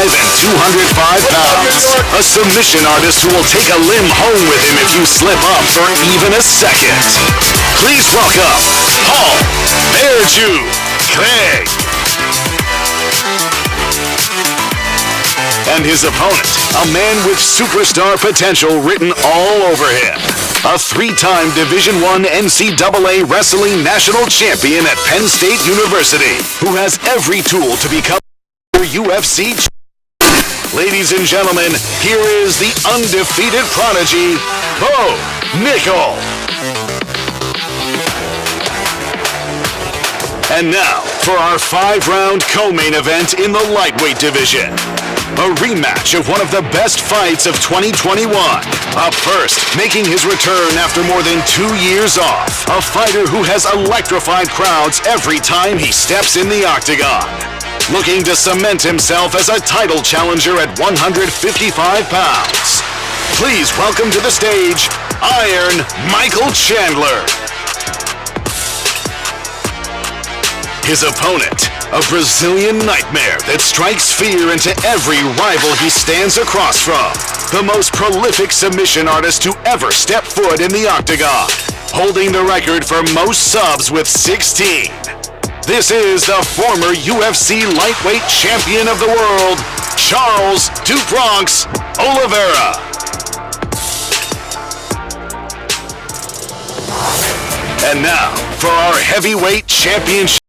than 205 pounds. A submission artist who will take a limb home with him if you slip up for even a second. Please welcome Paul Bear Jew Craig. And his opponent, a man with superstar potential written all over him. A three-time Division I NCAA Wrestling National Champion at Penn State University, who has every tool to become a UFC champion. Ladies and gentlemen, here is the undefeated prodigy, Bo Nickal. And now, for our 5-round co-main event in the lightweight division. A rematch of one of the best fights of 2021. Up first, making his return after more than 2 years off. A fighter who has electrified crowds every time he steps in the octagon. Looking to cement himself as a title challenger at 155 pounds. Please welcome to the stage, Iron Michael Chandler. His opponent, a Brazilian nightmare that strikes fear into every rival he stands across from. The most prolific submission artist to ever step foot in the octagon, holding the record for most subs with 16. This is the former UFC lightweight champion of the world, Charles "Du Bronx" Oliveira. And now, for our heavyweight championship.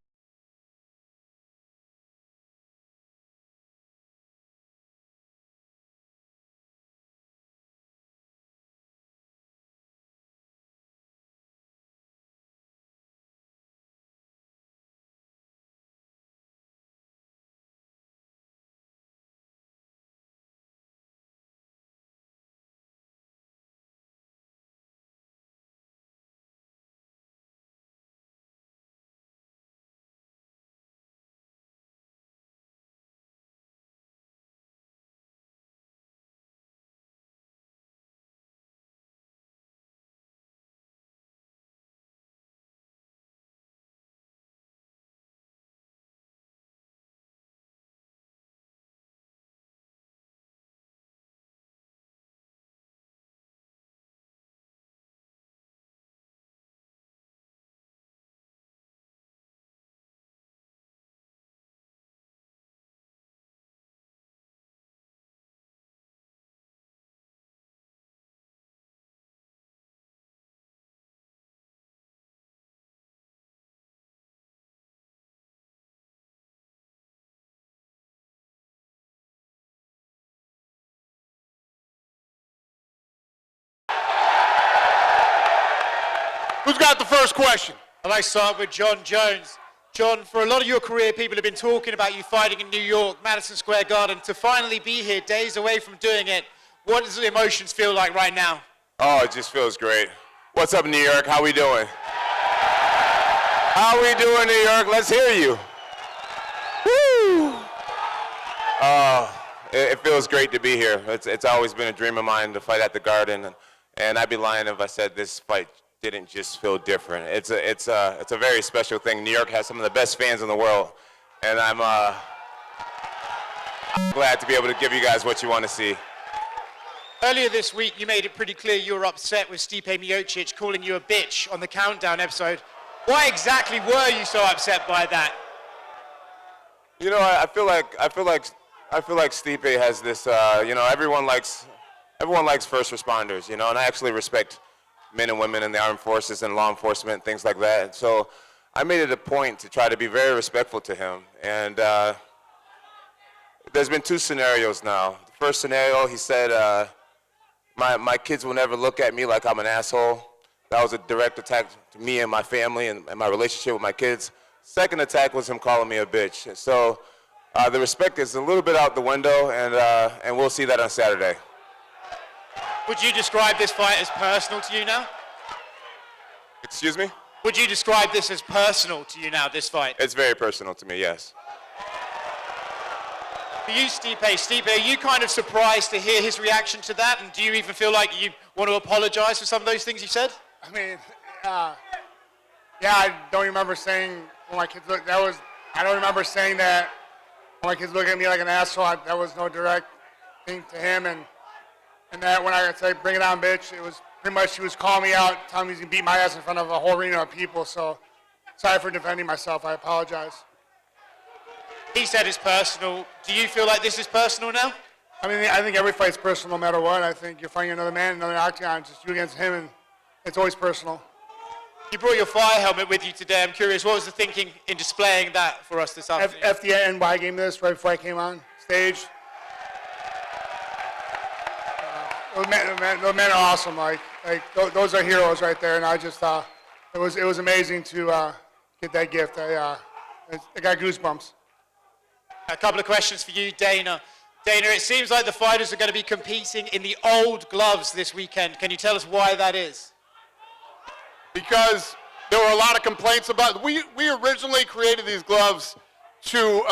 Who's got the first question? I'd like to start with Jon Jones. Jon, for a lot of your career, people have been talking about you fighting in New York, Madison Square Garden. To finally be here, days away from doing it, what does the emotions feel like right now? Oh, it just feels great. What's up, New York? How we doing? How we doing, New York? Let's hear you. Woo! It feels great to be here. It's always been a dream of mine to fight at the Garden, and I'd be lying if I said this fight didn't just feel different. It's a very special thing. New York has some of the best fans in the world, and I'm glad to be able to give you guys what you want to see. Earlier this week, you made it pretty clear you were upset with Stipe Miocic calling you a bitch on the Countdown episode. Why exactly were you so upset by that? You know, I feel like Stipe has this. You know, everyone likes first responders. You know, and I actually respect men and women in the armed forces and law enforcement, things like that. And so I made it a point to try to be very respectful to him. And there's been 2 scenarios now. The first scenario, he said, my kids will never look at me like I'm an asshole. That was a direct attack to me and my family and my relationship with my kids. Second attack was him calling me a bitch. So the respect is a little bit out the window, and we'll see that on Saturday. Would you describe this fight as personal to you now? Excuse me? Would you describe this as personal to you now, this fight? It's very personal to me, yes. For you, Stipe, are you kind of surprised to hear his reaction to that? And do you even feel like you want to apologize for some of those things you said? I mean, yeah, I don't remember saying when my kids look. I don't remember saying that my kids look at me like an asshole. That was no direct thing to him. And that when I said, bring it on, bitch, it was pretty much he was calling me out, telling me he's going to beat my ass in front of a whole arena of people. So sorry for defending myself. I apologize. He said it's personal. Do you feel like this is personal now? I mean, I think every fight's personal no matter what. I think you're fighting another man, another octagon, just you against him, and it's always personal. You brought your fire helmet with you today. I'm curious, what was the thinking in displaying that for us this afternoon? FDA and Y gave me this right before I came on stage. Those men are awesome. Like those are heroes right there, and I just it was amazing to get that gift. I got goosebumps. A couple of questions for you, Dana. Dana, it seems like the fighters are going to be competing in the old gloves this weekend. Can you tell us why that is? Because there were a lot of complaints about. We originally created these gloves to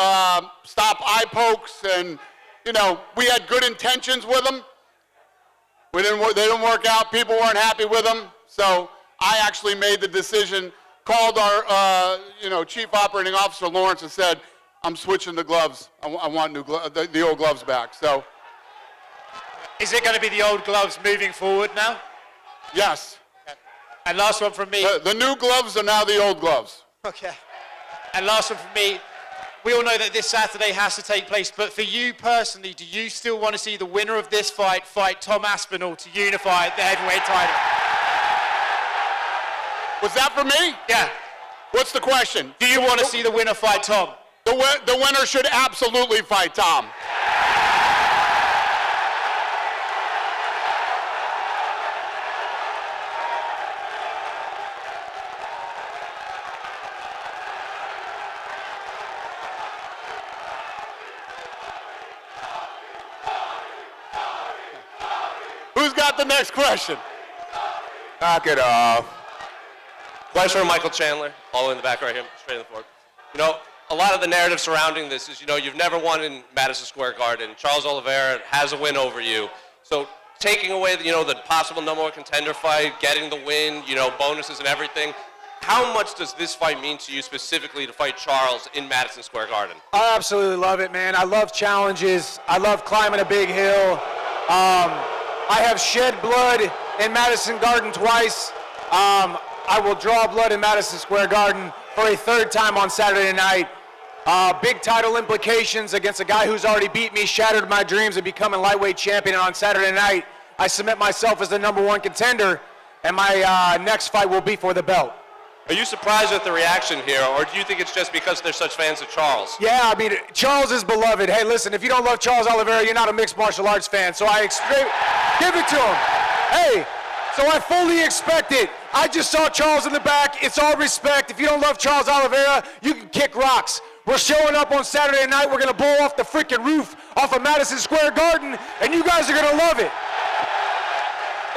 stop eye pokes, and we had good intentions with them. They didn't work out. People weren't happy with them, so I actually made the decision. Called our chief operating officer Lawrence and said, I'm switching the gloves. I want new the old gloves back. So, is it going to be the old gloves moving forward now? Yes. Okay. And last one from me. The new gloves are now the old gloves. Okay. And last one from me. We all know that this Saturday has to take place, but for you personally, do you still want to see the winner of this fight Tom Aspinall to unify the heavyweight title? Was that for me? Yeah. What's the question? Do you want to see the winner fight Tom? The winner should absolutely fight Tom. Who's got the next question? Knock it off. Question from Michael Chandler, all the way in the back right here, straight in the forward. A lot of the narrative surrounding this is, you've never won in Madison Square Garden. Charles Oliveira has a win over you. So taking away, the possible number one contender fight, getting the win, bonuses and everything, how much does this fight mean to you specifically to fight Charles in Madison Square Garden? I absolutely love it, man. I love challenges. I love climbing a big hill. I have shed blood in Madison Garden twice. I will draw blood in Madison Square Garden for a third time on Saturday night. Big title implications against a guy who's already beat me, shattered my dreams of becoming lightweight champion. And on Saturday night, I submit myself as the number one contender, and my next fight will be for the belt. Are you surprised with the reaction here, or do you think it's just because they're such fans of Charles? Yeah, I mean, Charles is beloved. Hey, listen, if you don't love Charles Oliveira, you're not a mixed martial arts fan. So I give it to him. Hey, so I fully expect it. I just saw Charles in the back. It's all respect. If you don't love Charles Oliveira, you can kick rocks. We're showing up on Saturday night. We're going to blow off the freaking roof off of Madison Square Garden, and you guys are going to love it.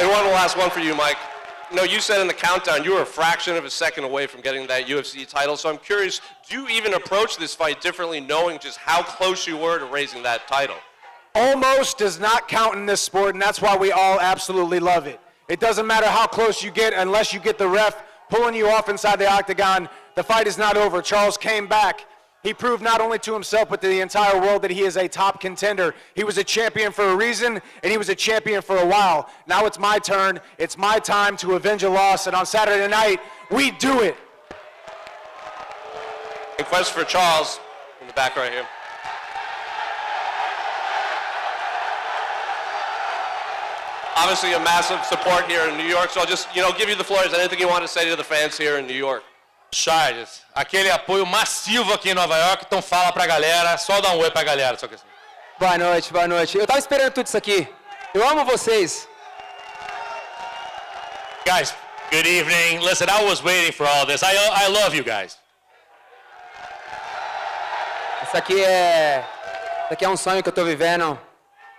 And one last one for you, Mike. You said in the countdown you were a fraction of a second away from getting that UFC title. So I'm curious, do you even approach this fight differently knowing just how close you were to raising that title? Almost does not count in this sport, and that's why we all absolutely love it. It doesn't matter how close you get unless you get the ref pulling you off inside the octagon. The fight is not over. Charles came back. He proved not only to himself but to the entire world that he is a top contender. He was a champion for a reason, and he was a champion for a while. Now it's my turn. It's my time to avenge a loss, and on Saturday night, we do it. And question for Charles in the back right here. Obviously a massive support here in New York, so I'll just, give you the floor. Is there anything you want to say to the fans here in New York? Charles, aquele apoio massivo aqui em Nova York, então fala pra galera, só dá um oi pra galera. Só que assim. Boa noite, boa noite. Eu tava esperando tudo isso aqui. Eu amo vocês. Guys, good evening. Listen, I was waiting for all this. I love you guys. Isso aqui é um sonho que eu tô vivendo.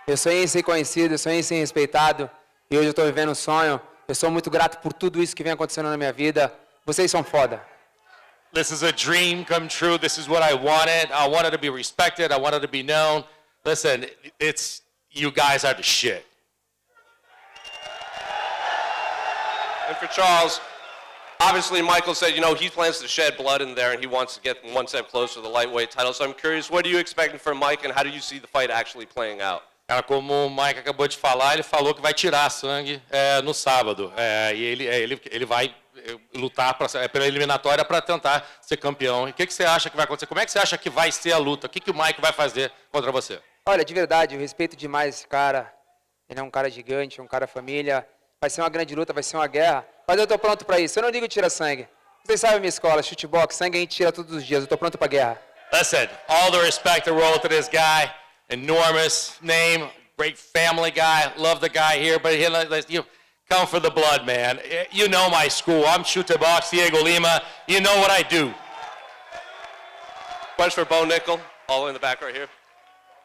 Eu sonhei em ser conhecido, eu sonhei em ser respeitado. E hoje eu tô vivendo um sonho. Eu sou muito grato por tudo isso que vem acontecendo na minha vida. Vocês são foda. This is a dream come true. This is what I wanted. I wanted to be respected. I wanted to be known. Listen, you guys are the shit. And for Charles, Obviously, Michael said, he plans to shed blood in there and he wants to get one step closer to the lightweight title. So I'm curious, what are you expecting from Mike and how do you see the fight actually playing out? Cara, como o Mike acabou de falar, ele falou que vai tirar sangue no sábado. E ele vai lutar pela eliminatória para tentar ser campeão. E o que você acha que vai acontecer? Como é que você acha que vai ser a luta? O que o Mike vai fazer contra você? Olha, de verdade, eu respeito demais esse cara. Ele é um cara gigante, um cara família. Vai ser uma grande luta, vai ser uma guerra. Mas eu tô pronto para isso. Eu não digo tira sangue. Vocês sabem a minha escola, chutebox, sangue a gente tira todos os dias. Eu tô pronto para guerra. Listen, all the respect in the world to this guy. Enormous name, great family guy. Love the guy here, but you come for the blood, man. You know my school. I'm chutebox, Diego Lima. You know what I do. Question for Bo Nickal, all the way in the back right here.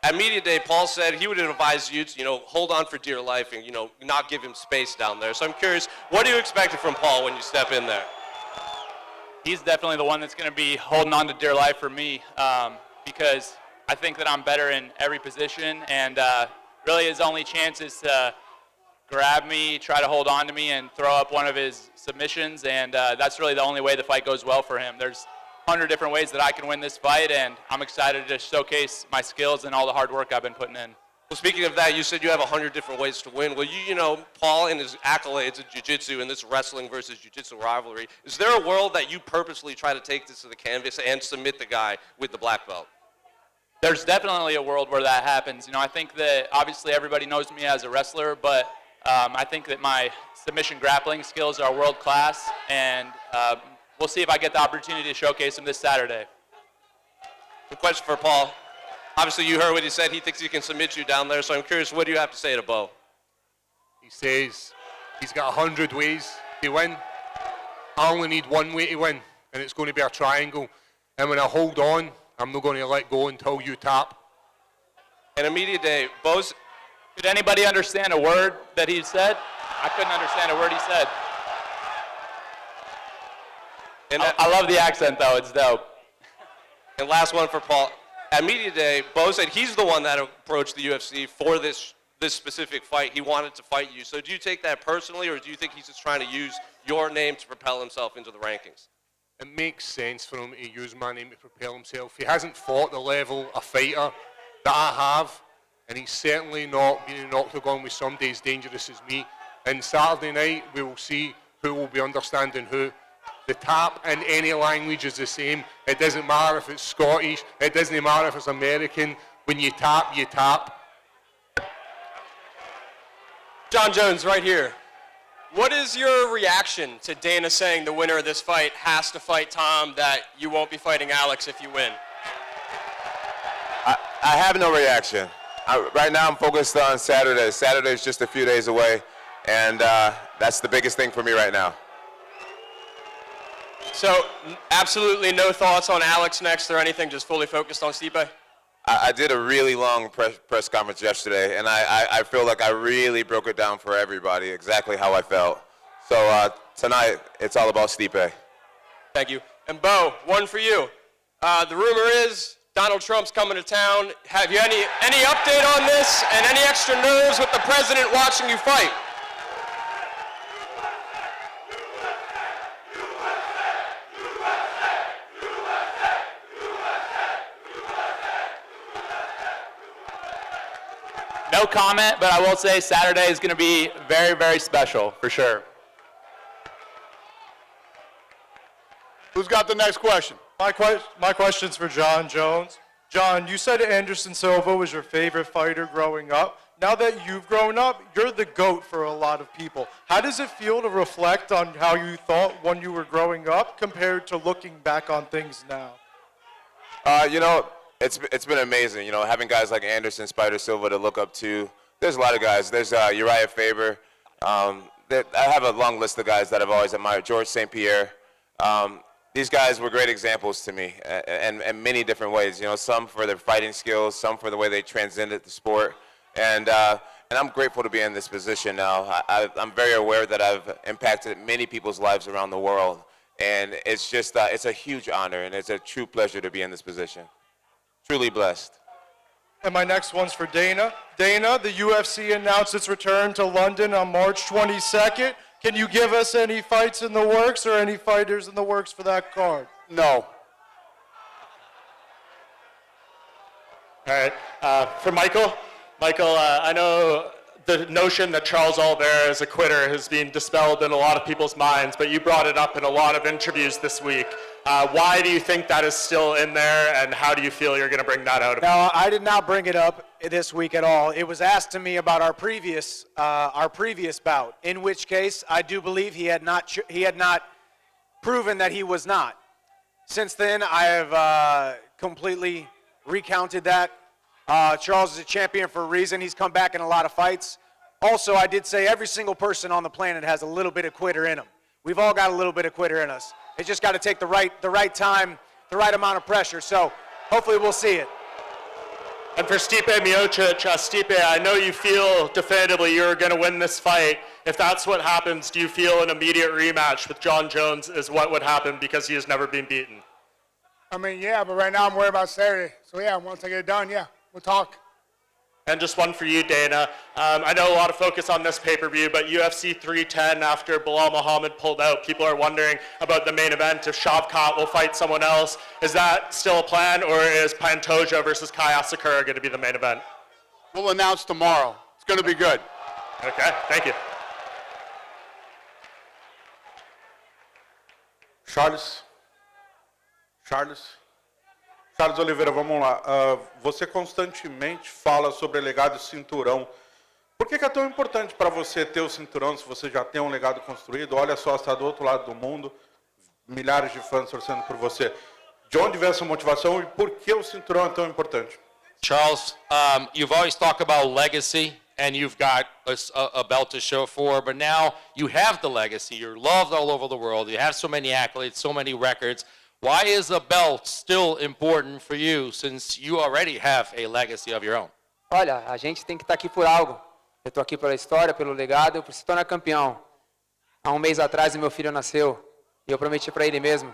At media day, Paul said he would advise you to, hold on for dear life and, not give him space down there. So I'm curious, what are you expecting from Paul when you step in there? He's definitely the one that's going to be holding on to dear life for me because I think that I'm better in every position, and really his only chance is to grab me, try to hold on to me, and throw up one of his submissions, and that's really the only way the fight goes well for him. There's 100 different ways that I can win this fight, and I'm excited to showcase my skills and all the hard work I've been putting in. Well, speaking of that, you said you have 100 different ways to win. Well, Paul and his accolades of jiu-jitsu and this wrestling versus jiu-jitsu rivalry, is there a world that you purposely try to take this to the canvas and submit the guy with the black belt? There's definitely a world where that happens. I think that obviously everybody knows me as a wrestler, but I think that my submission grappling skills are world class, and we'll see if I get the opportunity to showcase them this Saturday. The question for Paul. Obviously, you heard what he said. He thinks he can submit you down there, so I'm curious, what do you have to say to Bo? He says he's got 100 ways to win. I only need one way to win, and it's going to be a triangle. And when I hold on, I'm not going to let go until you tap. And immediate day, Bo's... Did anybody understand a word that he said? I couldn't understand a word he said. And I love the accent, though. It's dope. And last one for Paul. At media day, Bo said he's the one that approached the UFC for this specific fight. He wanted to fight you. So do you take that personally, or do you think he's just trying to use your name to propel himself into the rankings? It makes sense for him to use my name to propel himself. He hasn't fought the level of fighter that I have, and he's certainly not been in an octagon with somebody as dangerous as me. And Saturday night, we will see who will be understanding who. The tap in any language is the same. It doesn't matter if it's Scottish. It doesn't matter if it's American. When you tap, you tap. Jon Jones, right here. What is your reaction to Dana saying the winner of this fight has to fight Tom, that you won't be fighting Alex if you win? I have no reaction. Right now I'm focused on Saturday. Saturday is just a few days away, and that's the biggest thing for me right now. So, absolutely no thoughts on Alex next or anything, just fully focused on Stipe? I did a really long press conference yesterday, and I feel like I really broke it down for everybody, exactly how I felt. So tonight, it's all about Stipe. Thank you. And Bo, one for you. The rumor is Donald Trump's coming to town. Have you any update on this and any extra nerves with the president watching you fight? No comment, but I will say Saturday is going to be very, very special, for sure. Who's got the next question? My question's for Jon Jones. Jon, you said Anderson Silva was your favorite fighter growing up. Now that you've grown up, you're the GOAT for a lot of people. How does it feel to reflect on how you thought when you were growing up compared to looking back on things now? It's been amazing, having guys like Anderson, Spider Silva to look up to. There's a lot of guys. There's Uriah Faber. I have a long list of guys that I've always admired. George St. Pierre. These guys were great examples to me in many different ways. Some for their fighting skills, some for the way they transcended the sport. And I'm grateful to be in this position now. I'm very aware that I've impacted many people's lives around the world. And it's just, it's a huge honor, and it's a true pleasure to be in this position. Truly blessed. And my next one's for Dana. Dana, the UFC announced its return to London on March 22nd. Can you give us any fights in the works or any fighters in the works for that card? No. All right, for Michael. Michael, I know the notion that Charles Oliveira is a quitter has been dispelled in a lot of people's minds, but you brought it up in a lot of interviews this week. Why do you think that is still in there, and how do you feel you're going to bring that out? No, I did not bring it up this week at all. It was asked to me about our previous bout, in which case I do believe he had not proven that he was not. Since then, I have completely recounted that. Charles is a champion for a reason. He's come back in a lot of fights. Also, I did say every single person on the planet has a little bit of quitter in them. We've all got a little bit of quitter in us. It's just got to take the right time, the right amount of pressure. So hopefully we'll see it. And for Stipe Miocic, Stipe, I know you feel definitively you're going to win this fight. If that's what happens, do you feel an immediate rematch with Jon Jones is what would happen because he has never been beaten? I mean, yeah, but right now I'm worried about Saturday. So yeah, once I get it done, yeah, we'll talk. And just one for you, Dana. I know a lot of focus on this pay-per-view, but UFC 310 after Bilal Muhammad pulled out, people are wondering about the main event, if Shavkat will fight someone else. Is that still a plan, or is Pantoja versus Kai Asakura going to be the main event? We'll announce tomorrow. It's going to be good. Okay, thank you. Charles Oliveira, vamos lá. Você constantemente fala sobre legado e cinturão. Por que é tão importante para você ter o cinturão se você já tem um legado construído? Olha só, está do outro lado do mundo, milhares de fãs torcendo por você. De onde vem essa motivação e por que o cinturão é tão importante? Charles, you've always talked about legacy, and you've got a belt to show for, but now you have the legacy. You're loved all over the world. You have so many accolades, so many records. Why is a belt still important for you, since you already have a legacy of your own? Olha, a gente tem que estar aqui por algo. Eu estou aqui pela história, pelo legado, eu preciso tornar campeão. Há um mês atrás, meu filho nasceu, e eu prometi para ele mesmo,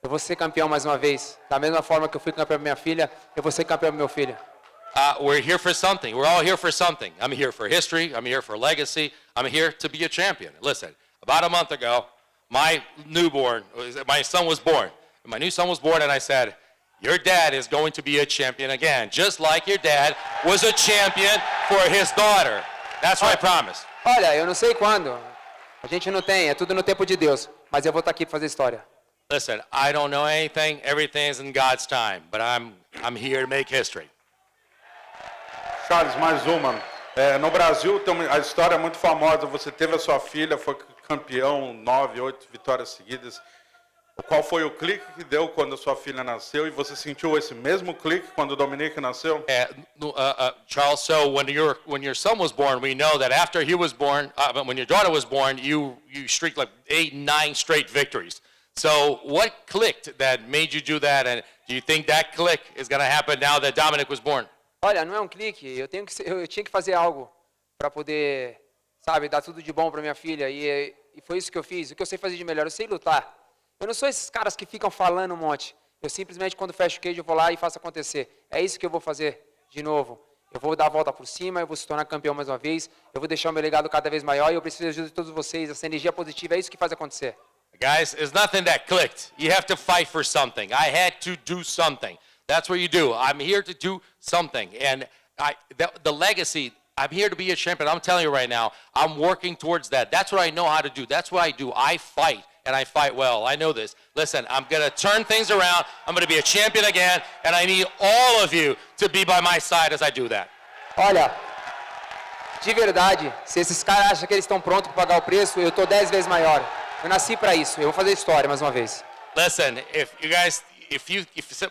eu vou ser campeão mais uma vez. Da mesma forma que eu fui campeão para minha filha, eu vou ser campeão para meu filho. We're here for something. We're all here for something. I'm here for history. I'm here for legacy. I'm here to be a champion. Listen, about a month ago, my son was born. My new son was born, and I said, your dad is going to be a champion again, just like your dad was a champion for his daughter. That's what I promised. Olha, eu não sei quando. A gente não tem, é tudo no tempo de Deus. Mas eu vou estar aqui para fazer história. Listen, I don't know anything. Everything is in God's time, but I'm here to make history. Charles, mais uma. No Brasil, a história é muito famosa. Você teve a sua filha, foi campeão, 9, 8 vitórias seguidas. Qual foi o clique que deu quando a sua filha nasceu? E você sentiu esse mesmo clique quando o Dominique nasceu? Charles, so when your son was born, we know that after he was born, when your daughter was born, you streaked like 8, 9 straight victories. So what clicked that made you do that? And do you think that click is going to happen now that Dominic was born? Olha, não é um clique. Eu tinha que fazer algo para poder, sabe, dar tudo de bom para minha filha. E foi isso que eu fiz. O que eu sei fazer de melhor, eu sei lutar. Eu não sou esses caras que ficam falando um monte. Eu simplesmente, quando fecho o queijo, eu vou lá e faço acontecer. É isso que eu vou fazer de novo. Eu vou dar a volta por cima, eu vou se tornar campeão mais uma vez, eu vou deixar o meu legado cada vez maior e eu preciso da ajuda de todos vocês. Essa energia positiva é isso que faz acontecer. Guys, it's nothing that clicked. You have to fight for something. I had to do something. That's what you do. I'm here to do something. And the legacy, I'm here to be a champion. I'm telling you right now, I'm working towards that. That's what I know how to do. That's what I do. I fight. And I fight well. I know this. Listen, I'm going to turn things around. I'm going to be a champion again. And I need all of you to be by my side as I do that. Olha, de verdade, se esses caras acham que eles estão prontos para pagar o preço, eu estou 10 vezes maior. Eu nasci para isso. Eu vou fazer história mais uma vez. Listen, if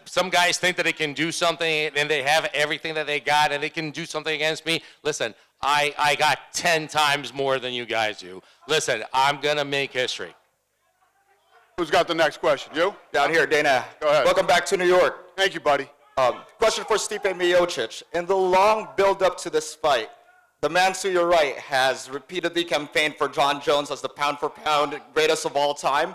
some guys think that they can do something and they have everything that they got and they can do something against me, listen, I got 10 times more than you guys do. Listen, I'm going to make history. Who's got the next question? You? Down here, Dana. Go ahead. Welcome back to New York. Thank you, buddy. Question for Stipe Miocic. In the long build-up to this fight, the man to your right has repeatedly campaigned for Jon Jones as the pound-for-pound greatest of all time.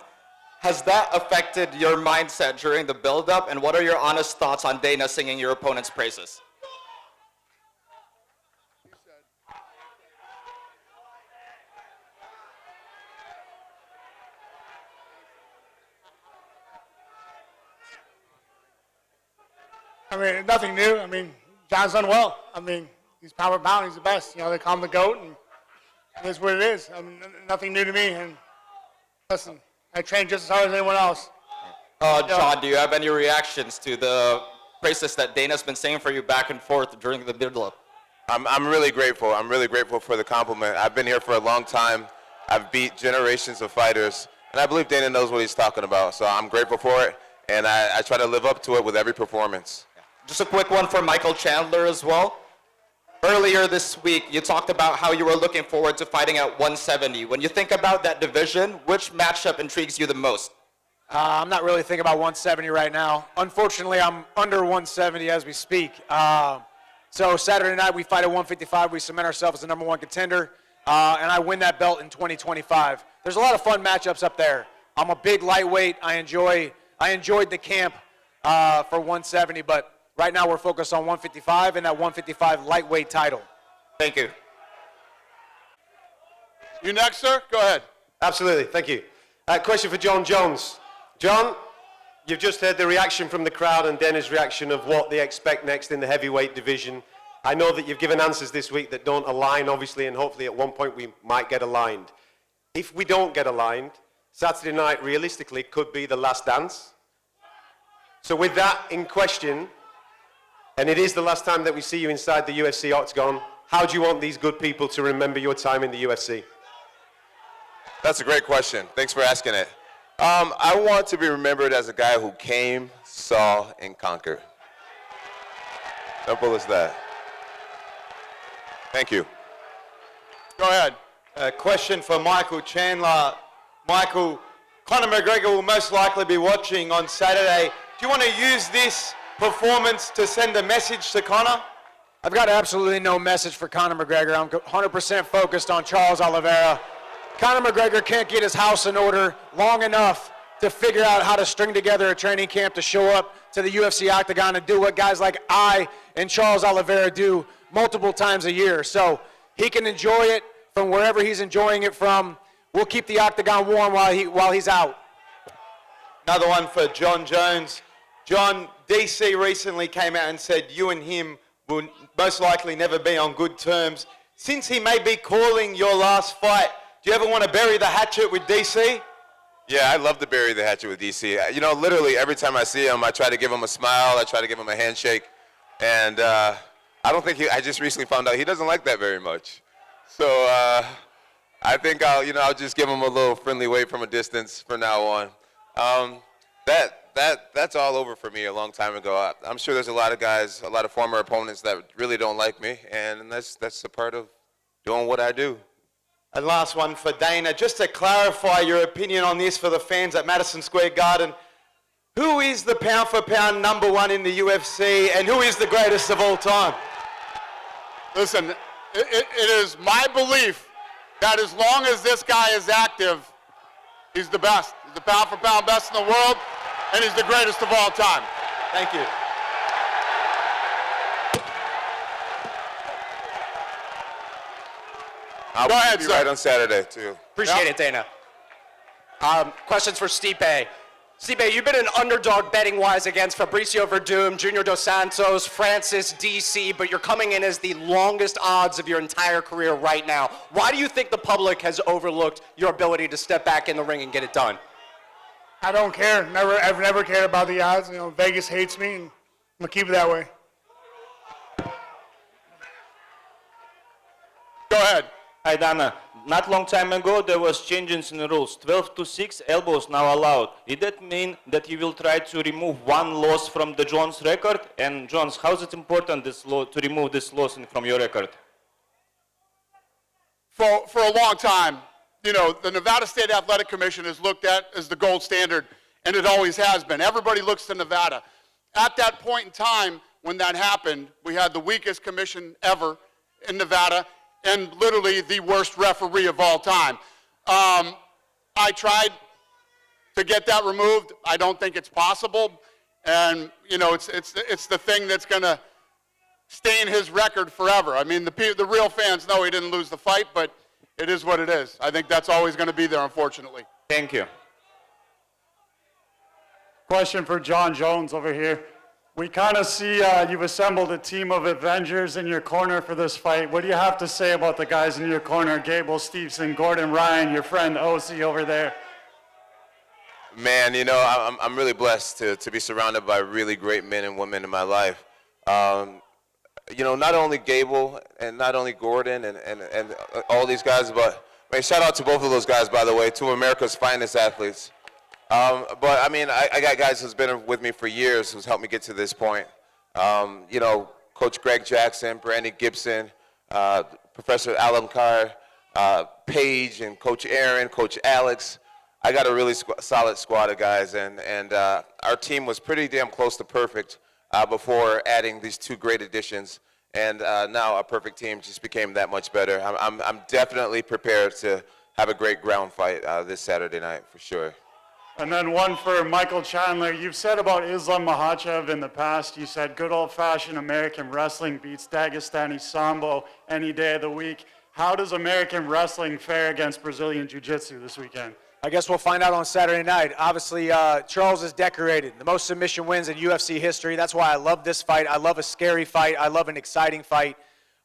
Has that affected your mindset during the build-up, and what are your honest thoughts on Dana singing your opponent's praises? I mean, nothing new. I mean, John's done well. I mean, he's pound for pound. He's the best. You know, they call him the GOAT, and that's what it is. I mean, nothing new to me. And listen, I train just as hard as anyone else. John, do you have any reactions to the praises that Dana's been saying for you back and forth during the build-up? I'm really grateful. I'm really grateful for the compliment. I've been here for a long time. I've beat generations of fighters, and I believe Dana knows what he's talking about. So I'm grateful for it, and I try to live up to it with every performance. Just a quick one for Michael Chandler as well. Earlier this week, you talked about how you were looking forward to fighting at 170. When you think about that division, which matchup intrigues you the most? I'm not really thinking about 170 right now. Unfortunately, I'm under 170 as we speak. So Saturday night, we fight at 155. We cement ourselves as the number one contender, and I win that belt in 2025. There's a lot of fun matchups up there. I'm a big lightweight. I enjoyed the camp for 170, but right now we're focused on 155 and that 155 lightweight title. Thank you. You next, sir? Go ahead. Absolutely, thank you. Question for Jon Jones. Jon, you've just heard the reaction from the crowd and Dana's reaction of what they expect next in the heavyweight division. I know that you've given answers this week that don't align, obviously, and hopefully at one point we might get aligned. If we don't get aligned, Saturday night realistically could be the last dance. So with that in question, and it is the last time that we see you inside the UFC octagon, how do you want these good people to remember your time in the UFC? That's a great question. Thanks for asking it. I want to be remembered as a guy who came, saw, and conquered. Simple as that. Thank you. Go ahead. A question for Michael Chandler. Michael, Conor McGregor will most likely be watching on Saturday. Do you want to use this performance to send a message to Conor? I've got absolutely no message for Conor McGregor. I'm 100% focused on Charles Oliveira. Conor McGregor can't get his house in order long enough to figure out how to string together a training camp to show up to the UFC octagon and do what guys like I and Charles Oliveira do multiple times a year. So he can enjoy it from wherever he's enjoying it from. We'll keep the octagon warm while he's out. Another one for Jon Jones. Jon, DC recently came out and said you and him will most likely never be on good terms. Since he may be calling your last fight, do you ever want to bury the hatchet with DC? Yeah, I love to bury the hatchet with DC. You know, literally every time I see him, I try to give him a smile, I try to give him a handshake, and I don't think I just recently found out he doesn't like that very much. So I think I'll just give him a little friendly wave from a distance from now on. That's all over for me a long time ago. I'm sure there's a lot of guys, a lot of former opponents that really don't like me, and that's a part of doing what I do. And last one for Dana, just to clarify your opinion on this for the fans at Madison Square Garden. Who is the pound-for-pound number one in the UFC, and who is the greatest of all time? Listen, it is my belief that as long as this guy is active, he's the best. He's the pound-for-pound best in the world, and he's the greatest of all time. Thank you. I'll Go ahead, be sir. right on Saturday, too. Appreciate it, Dana. Questions for Stipe. Stipe, you've been an underdog betting-wise against Fabricio Verdum, Junior Dos Santos, Francis, DC, but you're coming in as the longest odds of your entire career right now. Why do you think the public has overlooked your ability to step back in the ring and get it done? I don't care. I've never cared about the odds. You know, Vegas hates me, and I'm gonna keep it that way. Go ahead. Hi, Dana. Not long time ago, there was changes in the rules. 12-6 elbows now allowed. Did that mean that you will try to remove one loss from the Jones record? And Jones, how is it important to remove this loss from your record? For a long time, you know, the Nevada State Athletic Commission is looked at as the gold standard, and it always has been. Everybody looks to Nevada. At that point in time, when that happened, we had the weakest commission ever in Nevada, and literally the worst referee of all time. I tried to get that removed. I don't think it's possible. And, you know, it's the thing that's going to stain his record forever. I mean, the real fans know he didn't lose the fight, but it is what it is. I think that's always going to be there, unfortunately. Thank you. Question for Jon Jones over here. We kind of see you've assembled a team of Avengers in your corner for this fight. What do you have to say about the guys in your corner? Gable Stevenson, Gordon Ryan, your friend Osi over there. Man, you know, I'm really blessed to be surrounded by really great men and women in my life. You know, not only Gable and not only Gordon and all these guys, but shout out to both of those guys, by the way, two of America's finest athletes. But I mean, I got guys who's been with me for years who's helped me get to this point. You know, Coach Greg Jackson, Brandon Gibson, Professor Alan Carr, Paige and Coach Aaron, Coach Alex. I got a really solid squad of guys, and our team was pretty damn close to perfect before adding these two great additions. And now our perfect team just became that much better. I'm definitely prepared to have a great ground fight this Saturday night, for sure. And then one for Michael Chandler. You've said about Islam Makhachev in the past, you said good old-fashioned American wrestling beats Dagestani Sambo any day of the week. How does American wrestling fare against Brazilian Jiu-Jitsu this weekend? I guess we'll find out on Saturday night. Obviously, Charles is decorated. The most submission wins in UFC history. That's why I love this fight. I love a scary fight. I love an exciting fight.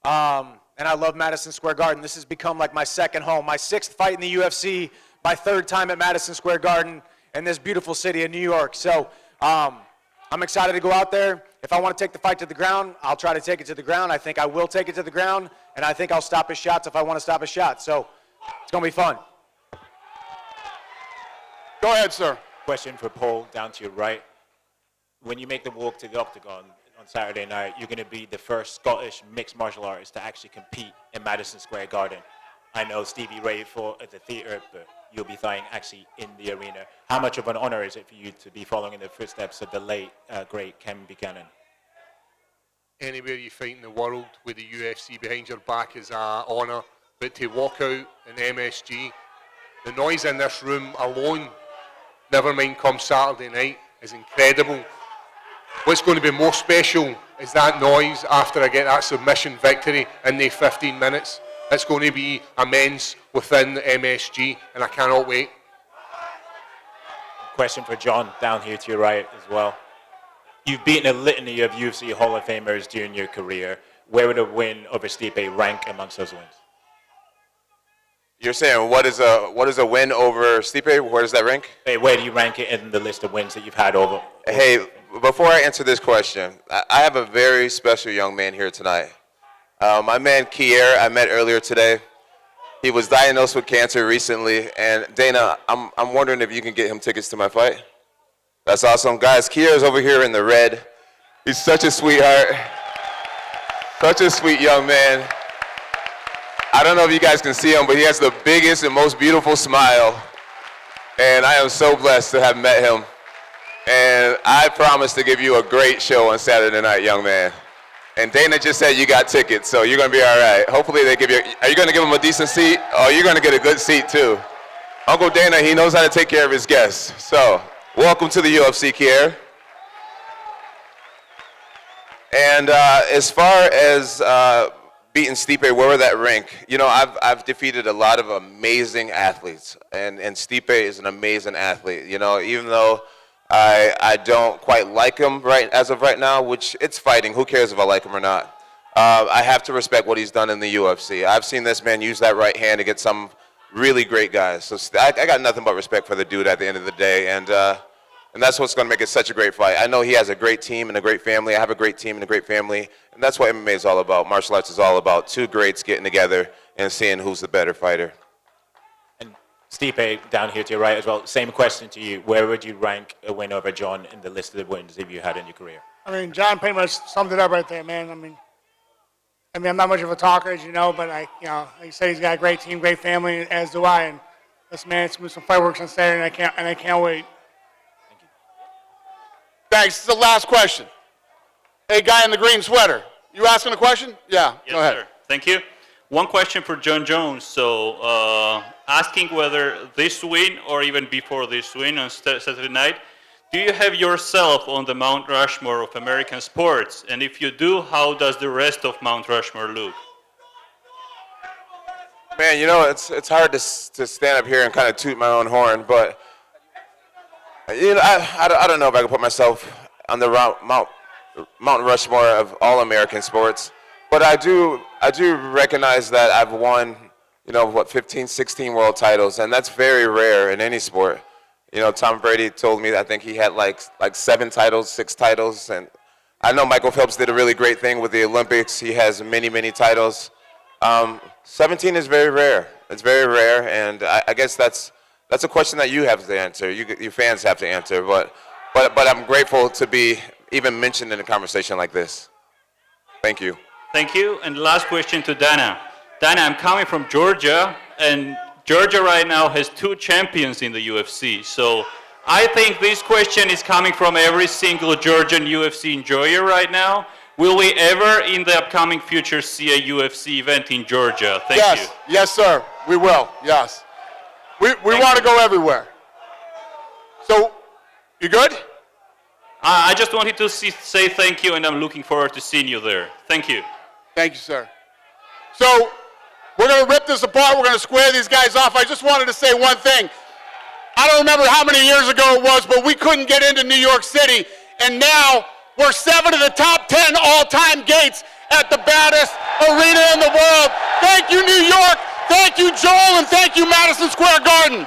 And I love Madison Square Garden. This has become like my second home. My sixth fight in the UFC, my third time at Madison Square Garden in this beautiful city of New York. So I'm excited to go out there. If I want to take the fight to the ground, I'll try to take it to the ground. I think I will take it to the ground. And I think I'll stop his shots if I want to stop his shots. So it's going to be fun. Go ahead, sir. Question for Paul, down to your right. When you make the walk to the octagon on Saturday night, you're going to be the first Scottish mixed martial artist to actually compete in Madison Square Garden. I know Stevie Ray fought at the theater, but you'll be fighting actually in the arena. How much of an honor is it for you to be following in the footsteps of the late, great Ken Buchanan? Anywhere you fight in the world with the UFC behind your back is an honor, but to walk out in MSG, the noise in this room alone, never mind come Saturday night, is incredible. What's going to be more special is that noise after I get that submission victory in the 15 minutes. It's going to be immense within the MSG, and I cannot wait. Question for John, down here to your right as well. You've beaten a litany of UFC Hall of Famers during your career. Where would a win over Stipe rank amongst those wins? You're saying what is a win over Stipe? Where does that rank? Hey, where do you rank it in the list of wins that you've had over? Hey, before I answer this question, I have a very special young man here tonight. My man Kier, I met earlier today. He was diagnosed with cancer recently, and Dana, I'm wondering if you can get him tickets to my fight. That's awesome, guys. Kier is over here in the red. He's such a sweetheart, such a sweet young man. I don't know if you guys can see him, but he has the biggest and most beautiful smile. And I am so blessed to have met him. And I promise to give you a great show on Saturday night, young man. And Dana just said you got tickets, so you're going to be all right. Hopefully they give you, are you going to give him a decent seat? Oh, you're going to get a good seat too. Uncle Dana, he knows how to take care of his guests. So, welcome to the UFC, Kier. And as far as beating Stipe, where would that rank? You know, I've defeated a lot of amazing athletes, and Stipe is an amazing athlete. You know, even though I don't quite like him as of right now, which it's fighting. Who cares if I like him or not? I have to respect what he's done in the UFC. I've seen this man use that right hand to get some really great guys. So I got nothing but respect for the dude at the end of the day, and that's what's going to make it such a great fight. I know he has a great team and a great family. I have a great team and a great family, and that's what MMA is all about. Martial arts is all about two greats getting together and seeing who's the better fighter. Stipe, down here to your right as well, same question to you. Where would you rank a win over John in the list of the wins that you had in your career? I mean, John pretty much summed it up right there, man. I mean, I'm not much of a talker, as you know, but like you said, he's got a great team, great family, as do I. And this man, it's gonna be some fireworks on Saturday, and I can't wait. Thanks. This is the last question. Hey, guy in the green sweater, you asking a question? Yeah, yes, go ahead. Sir. Thank you. One question for Jon Jones. So, asking whether this win or even before this win on Saturday night, do you have yourself on the Mount Rushmore of American sports? And if you do, how does the rest of Mount Rushmore look? Man, you know, it's hard to stand up here and kind of toot my own horn, but you know, I don't know if I can put myself on the Mount Mount Rushmore of all American sports. But I do recognize that I've won, 15, 16 world titles, and that's very rare in any sport. Tom Brady told me that I think he had like 7 titles, 6 titles, and I know Michael Phelps did a really great thing with the Olympics. He has many, many titles. 17 is very rare. It's very rare, and I guess that's a question that you have to answer. You fans have to answer, but I'm grateful to be even mentioned in a conversation like this. Thank you. Thank you. And last question to Dana. Dana, I'm coming from Georgia, and Georgia right now has 2 champions in the UFC. So I think this question is coming from every single Georgian UFC enjoyer right now. Will we ever in the upcoming future see a UFC event in Georgia? Thank you. Yes, sir. We will. Yes. We want to go everywhere. So, you good? I just wanted to say thank you, and I'm looking forward to seeing you there. Thank you. Thank you, sir. So, we're going to rip this apart. We're going to square these guys off. I just wanted to say one thing. I don't remember how many years ago it was, but we couldn't get into New York City, and now we're 7 of the top 10 all-time gates at the baddest arena in the world. Thank you, New York. Thank you, Joel, and thank you, Madison Square Garden.